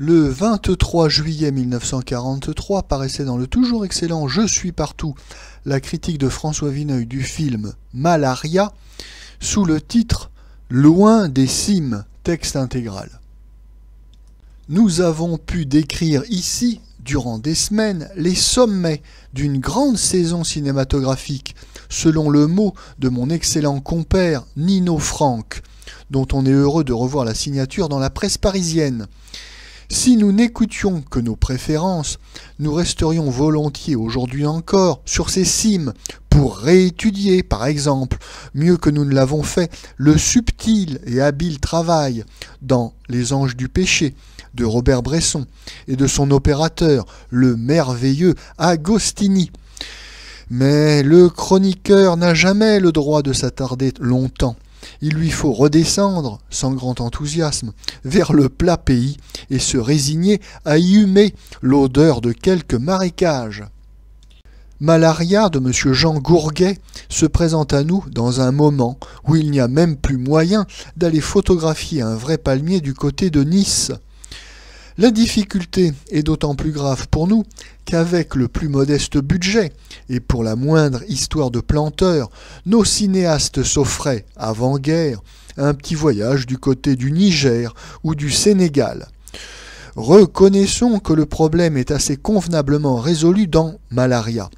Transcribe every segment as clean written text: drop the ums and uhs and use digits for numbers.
Le 23 juillet 1943 paraissait dans le toujours excellent Je suis partout la critique de François Vineuil du film Malaria sous le titre Loin des cimes, texte intégral. Nous avons pu décrire ici, durant des semaines, les sommets d'une grande saison cinématographique, selon le mot de mon excellent compère Nino Franck, dont on est heureux de revoir la signature dans la presse parisienne. Si nous n'écoutions que nos préférences, nous resterions volontiers aujourd'hui encore sur ces cimes pour réétudier, par exemple, mieux que nous ne l'avons fait, le subtil et habile travail dans Les Anges du péché de Robert Bresson et de son opérateur, le merveilleux Agostini. Mais le chroniqueur n'a jamais le droit de s'attarder longtemps. Il lui faut redescendre, sans grand enthousiasme, vers le plat pays et se résigner à y humer l'odeur de quelques marécages. Malaria de M. Jean Gourguet se présente à nous dans un moment où il n'y a même plus moyen d'aller photographier un vrai palmier du côté de Nice. La difficulté est d'autant plus grave pour nous qu'avec le plus modeste budget et pour la moindre histoire de planteur, nos cinéastes s'offraient, avant-guerre, un petit voyage du côté du Niger ou du Sénégal. Reconnaissons que le problème est assez convenablement résolu dans Malaria.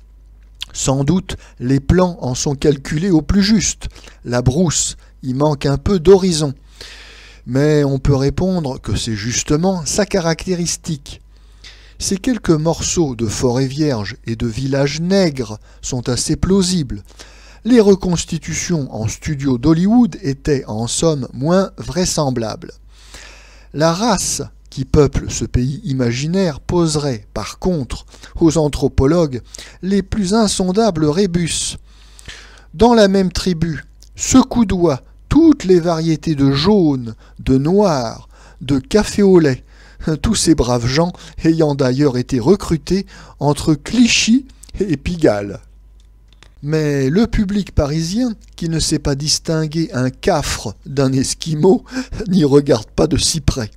Sans doute, les plans en sont calculés au plus juste. La brousse y manque un peu d'horizon. Mais on peut répondre que c'est justement sa caractéristique. Ces quelques morceaux de forêt vierge et de villages nègres sont assez plausibles. Les reconstitutions en studio d'Hollywood étaient en somme moins vraisemblables. La race qui peuple ce pays imaginaire poserait, par contre, aux anthropologues les plus insondables rébus. Dans la même tribu, secoudoient toutes les variétés de jaune, de noir, de café au lait, tous ces braves gens ayant d'ailleurs été recrutés entre Clichy et Pigalle. Mais le public parisien, qui ne sait pas distinguer un cafre d'un esquimau, n'y regarde pas de si près.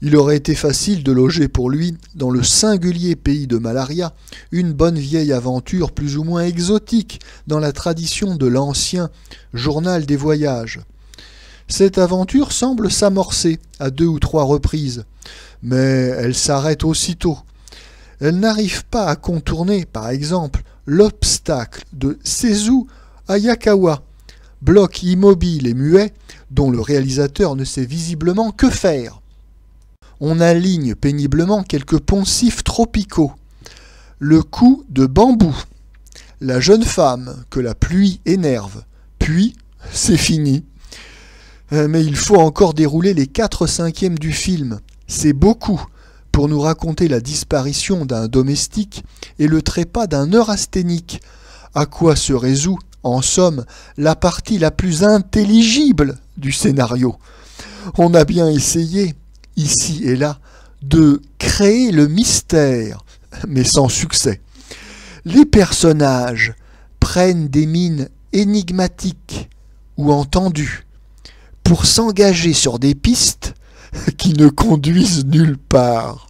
Il aurait été facile de loger pour lui, dans le singulier pays de Malaria, une bonne vieille aventure plus ou moins exotique dans la tradition de l'ancien journal des voyages. Cette aventure semble s'amorcer à 2 ou 3 reprises, mais elle s'arrête aussitôt. Elle n'arrive pas à contourner, par exemple, l'obstacle de Sezu Hayakawa, bloc immobile et muet dont le réalisateur ne sait visiblement que faire. On aligne péniblement quelques poncifs tropicaux. Le coup de bambou. La jeune femme que la pluie énerve. Puis, c'est fini. Mais il faut encore dérouler les 4/5 du film. C'est beaucoup pour nous raconter la disparition d'un domestique et le trépas d'un neurasthénique, à quoi se résout, en somme, la partie la plus intelligible du scénario. On a bien essayé, ici et là, de créer le mystère, mais sans succès. Les personnages prennent des mines énigmatiques ou entendues pour s'engager sur des pistes qui ne conduisent nulle part.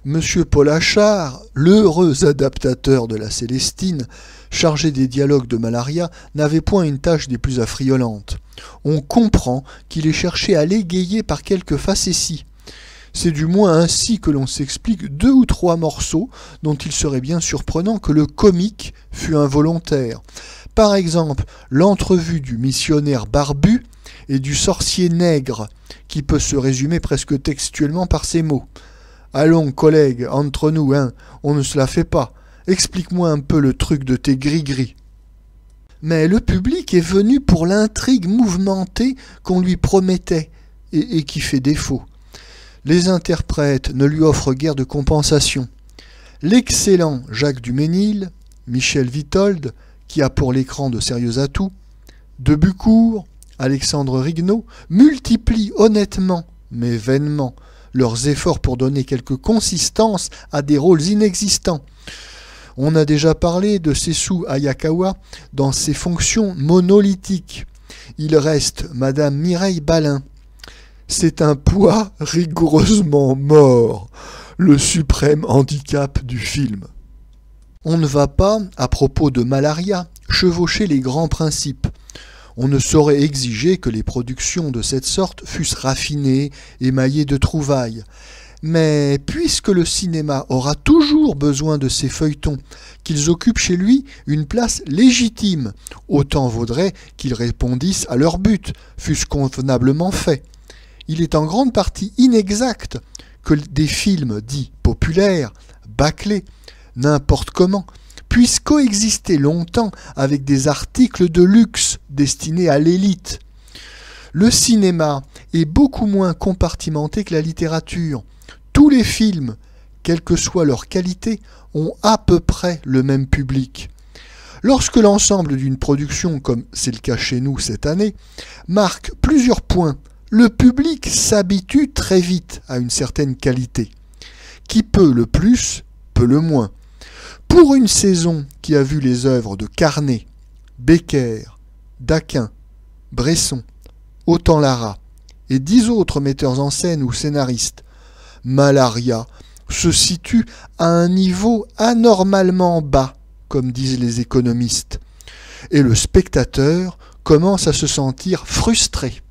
Monsieur Paul Achard, l'heureux adaptateur de la Célestine, chargé des dialogues de Malaria, n'avait point une tâche des plus affriolantes. On comprend qu'il ait cherché à l'égayer par quelques facéties. C'est du moins ainsi que l'on s'explique 2 ou 3 morceaux dont il serait bien surprenant que le comique fût involontaire. Par exemple, l'entrevue du missionnaire barbu et du sorcier nègre, qui peut se résumer presque textuellement par ces mots. « Allons, collègue, entre nous, hein, on ne se la fait pas. Explique-moi un peu le truc de tes gris-gris. » Mais le public est venu pour l'intrigue mouvementée qu'on lui promettait et qui fait défaut. Les interprètes ne lui offrent guère de compensation. L'excellent Jacques Duménil, Michel Vitold, qui a pour l'écran de sérieux atouts, Debucourt, Alexandre Rignaud, multiplient honnêtement, mais vainement, leurs efforts pour donner quelque consistance à des rôles inexistants. On a déjà parlé de Sezu Hayakawa dans ses fonctions monolithiques. Il reste Madame Mireille Balin. C'est un poids rigoureusement mort, le suprême handicap du film. On ne va pas, à propos de Malaria, chevaucher les grands principes. On ne saurait exiger que les productions de cette sorte fussent raffinées, émaillées de trouvailles. Mais puisque le cinéma aura toujours besoin de ces feuilletons, qu'ils occupent chez lui une place légitime, autant vaudrait qu'ils répondissent à leur but, fût-ce convenablement fait. Il est en grande partie inexact que des films dits populaires, bâclés, n'importe comment, puissent coexister longtemps avec des articles de luxe destinés à l'élite. Le cinéma est beaucoup moins compartimenté que la littérature. Tous les films, quelle que soit leur qualité, ont à peu près le même public. Lorsque l'ensemble d'une production, comme c'est le cas chez nous cette année, marque plusieurs points, le public s'habitue très vite à une certaine qualité. Qui peut le plus, peut le moins. Pour une saison qui a vu les œuvres de Carnet, Becker, Daquin, Bresson, Autant-Lara et 10 autres metteurs en scène ou scénaristes, Malaria se situe à un niveau anormalement bas, comme disent les économistes, et le spectateur commence à se sentir frustré.